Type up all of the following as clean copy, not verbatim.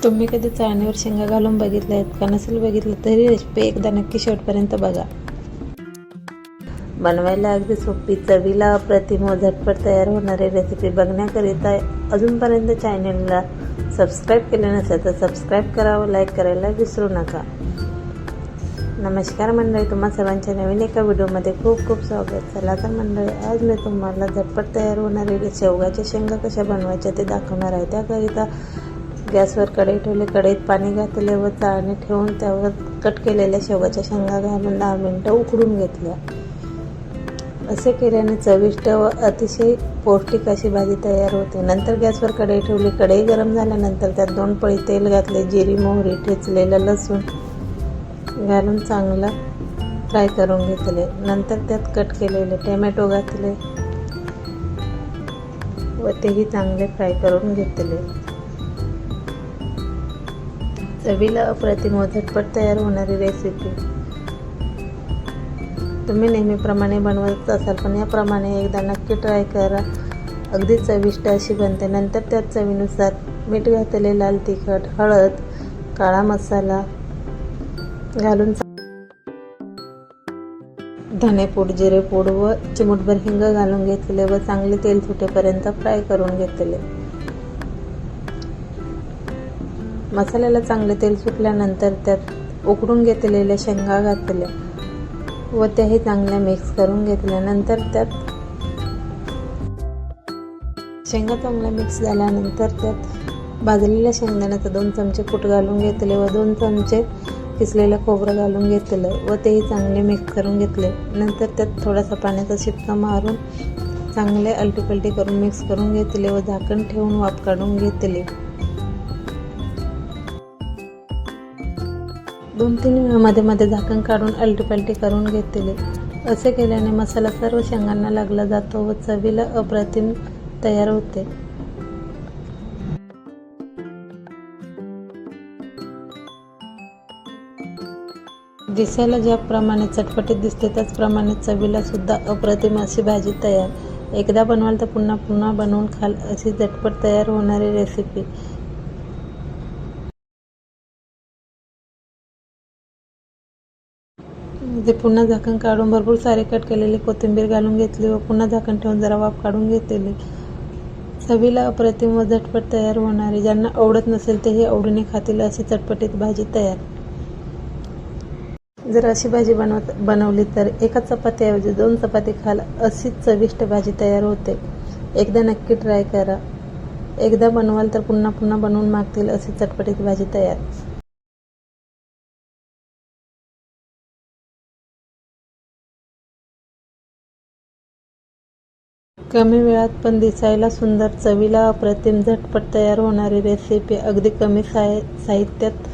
तुम्ही कधी चाळणीवर शेंगा घालून बघितल्या आहेत का? नसेल बघितलं तरी रेसिपी एकदा नक्की शेवटपर्यंत बघा. बनवायला अगदी सोपी, चवीला अप्रतिम व झटपट तयार होणारी रेसिपी बघण्याकरिता अजूनपर्यंत चॅनलला सबस्क्राईब केले नसेल तर सबस्क्राईब करा व लाईक करायला विसरू नका. नमस्कार मंडळी, तुम्हा सर्वांच्या नवीन एका व्हिडिओमध्ये खूप खूप स्वागत. चला तर मंडळी, आज मी तुम्हाला झटपट तयार होणारी शेवगाच्या शेंगा कशा बनवायच्या ते दाखवणार आहे. त्याकरिता गॅसवर कढई ठेवली, कढईत पाणी घातले व चाळणी ठेवून त्यावर कट केलेल्या शेवगाच्या शेंगा घालून 10 मिनिटं उकडून घेतल्या. असे केल्याने चविष्ट व अतिशय पौष्टिक अशी भाजी तयार होते. नंतर गॅसवर कढई ठेवली, कढई गरम झाल्यानंतर त्यात 2 पळी तेल घातले, जिरी, मोहरी, ठेचलेलं लसूण घालून चांगला फ्राय करून घेतले. नंतर त्यात कट केलेले टोमॅटो घातले व तेही चांगले फ्राय करून घेतले. चवीला अप्रतिम व झटपट तयार होणारी रेसिपी तुम्ही नेहमीप्रमाणे बनवत असाल, पण याप्रमाणे एकदा नक्की ट्राय करा. अगदी चविष्ट अशी बनते. नंतर त्यात चवीनुसार मीठ घातले, लाल तिखट, हळद, काळा मसाला घालून धनेपूड, जिरेपूड व चिमूटभर हिंग घालून घेतले व चांगले तेल सुटेपर्यंत फ्राय करून घेतले. मसाल्याला चांगले तेल सुटल्यानंतर त्यात उकडून घेतलेल्या शेंगा घातल्या व त्याही चांगल्या मिक्स करून घेतल्या. नंतर त्यात शेंगा चांगल्या मिक्स झाल्यानंतर त्यात भाजलेल्या शेंगदाण्याचे 2 चमचे कूट घालून घेतले व 2 चमचे किसलेलं खोबरं घालून घेतलं व तेही चांगले मिक्स करून घेतले. नंतर त्यात थोडासा पाण्याचा शिपका मारून चांगले अलटीपलटी करून मिक्स करून घेतले व झाकण ठेवून वाफ काढून घेतले. 2-3 वेळा मध्ये मध्ये झाकण काढून अलटीपलटी करून घेतले. असे केल्याने मसाला सर्व शेंगांना लागला जातो व चवीला अप्रतिम तयार होते. दिसायला ज्याप्रमाणे चटपटीत दिसते त्याचप्रमाणे चवीला सुद्धा अप्रतिम अशी भाजी तयार. एकदा बनवाल तर पुन्हा पुन्हा बनवून खाल अशी झटपट तयार होणारी रेसिपी. पुन्हा झाकण काढून भरपूर सारे कट केलेली कोथिंबीर घालून घेतली व पुन्हा झाकण ठेवून जरा वाफ काढून घेतली. चवीला अप्रतिम व झटपट तयार होणारी, ज्यांना आवडत नसेल तेही आवडीने खातील अशी चटपटीत भाजी तयार. जर अशी भाजी बनवली तर एका चपातीऐवजी 2 चपाती खाल अशी चविष्ट भाजी तयार होते. एकदा नक्की ट्राय करा. एकदा बनवाल तर पुन्हा पुन्हा बनवून मागतील अशी चटपटीत भाजी तयार. कमी वेळात पण दिसायला सुंदर, चवीला अप्रतिम, झटपट तयार होणारी रेसिपी. अगदी कमी साहित्यात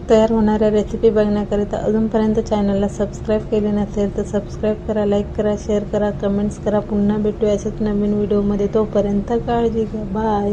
तयार होणाऱ्या रेसिपी बघण्याकरिता अजूनपर्यंत चॅनलला सबस्क्राईब केले नसेल तर सबस्क्राईब करा, लाईक करा, शेअर करा, कमेंट्स करा. पुन्हा भेटूया अशाच नवीन व्हिडिओमध्ये. तोपर्यंत काळजी घ्या. बाय.